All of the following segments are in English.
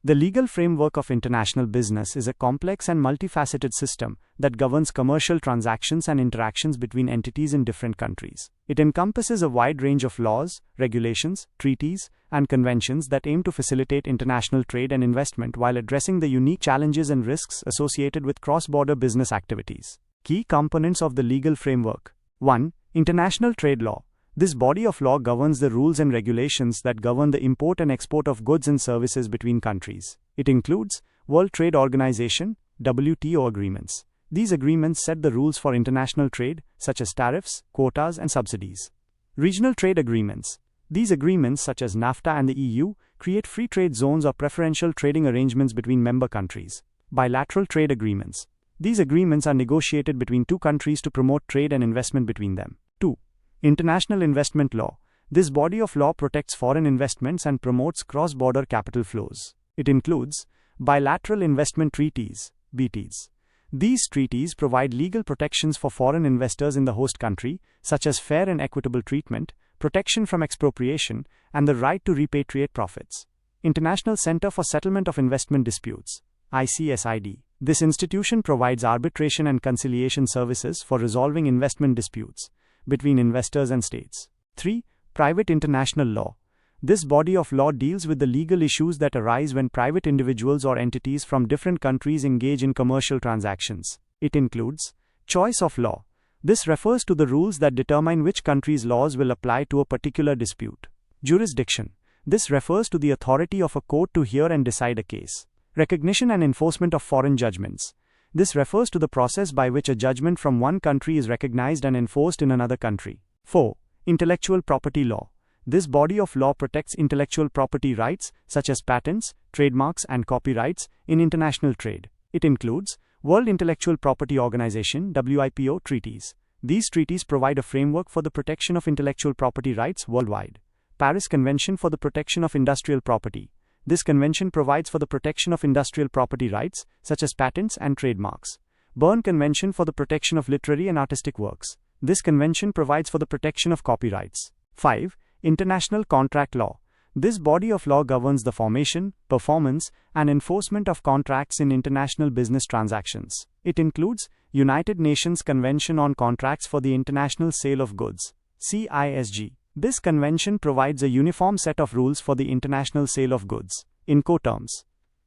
The legal framework of international business is a complex and multifaceted system that governs commercial transactions and interactions between entities in different countries. It encompasses a wide range of laws, regulations, treaties, and conventions that aim to facilitate international trade and investment while addressing the unique challenges and risks associated with cross-border business activities. Key components of the legal framework. 1. International trade law. This body of law governs the rules and regulations that govern the import and export of goods and services between countries. It includes World Trade Organization (WTO) agreements. These agreements set the rules for international trade, such as tariffs, quotas, and subsidies. Regional trade agreements. These agreements, such as NAFTA and the EU, create free trade zones or preferential trading arrangements between member countries. Bilateral trade agreements. These agreements are negotiated between two countries to promote trade and investment between them. 2. International investment law. This body of law protects foreign investments and promotes cross-border capital flows. It includes bilateral investment treaties, BTs. These treaties provide legal protections for foreign investors in the host country, such as fair and equitable treatment, protection from expropriation, and the right to repatriate profits. International Center for Settlement of Investment Disputes, ICSID. This institution provides arbitration and conciliation services for resolving investment disputes between investors and states. 3. Private international law. This body of law deals with the legal issues that arise when private individuals or entities from different countries engage in commercial transactions. It includes choice of law. This refers to the rules that determine which country's laws will apply to a particular dispute. Jurisdiction. This refers to the authority of a court to hear and decide a case. Recognition and enforcement of foreign judgments. This refers to the process by which a judgment from one country is recognized and enforced in another country. 4. Intellectual property law. This body of law protects intellectual property rights, such as patents, trademarks, and copyrights, in international trade. It includes World Intellectual Property Organization (WIPO) treaties. These treaties provide a framework for the protection of intellectual property rights worldwide. Paris Convention for the Protection of Industrial Property. This convention provides for the protection of industrial property rights, such as patents and trademarks. Berne Convention for the Protection of Literary and Artistic Works. This convention provides for the protection of copyrights. 5. International contract law. This body of law governs the formation, performance, and enforcement of contracts in international business transactions. It includes United Nations Convention on Contracts for the International Sale of Goods, CISG. This convention provides a uniform set of rules for the international sale of goods, Incoterms.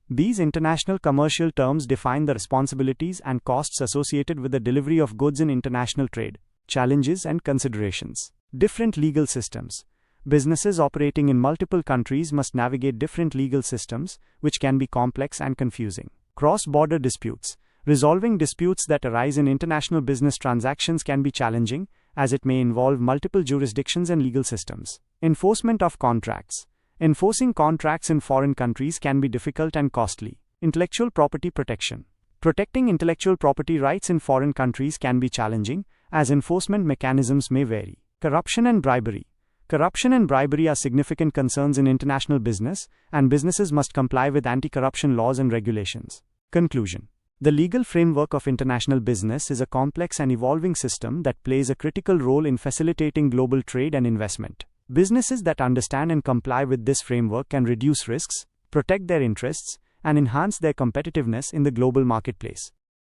These international commercial terms define the responsibilities and costs associated with the delivery of goods in international trade. Challenges and considerations. Different legal systems. Businesses operating in multiple countries must navigate different legal systems, which can be complex and confusing. Cross-border disputes. Resolving disputes that arise in international business transactions can be challenging, as it may involve multiple jurisdictions and legal systems. Enforcement of contracts. Enforcing contracts in foreign countries can be difficult and costly. Intellectual property protection. Protecting intellectual property rights in foreign countries can be challenging, as enforcement mechanisms may vary. Corruption and bribery. Corruption and bribery are significant concerns in international business, and businesses must comply with anti-corruption laws and regulations. Conclusion. The legal framework of international business is a complex and evolving system that plays a critical role in facilitating global trade and investment. Businesses that understand and comply with this framework can reduce risks, protect their interests, and enhance their competitiveness in the global marketplace.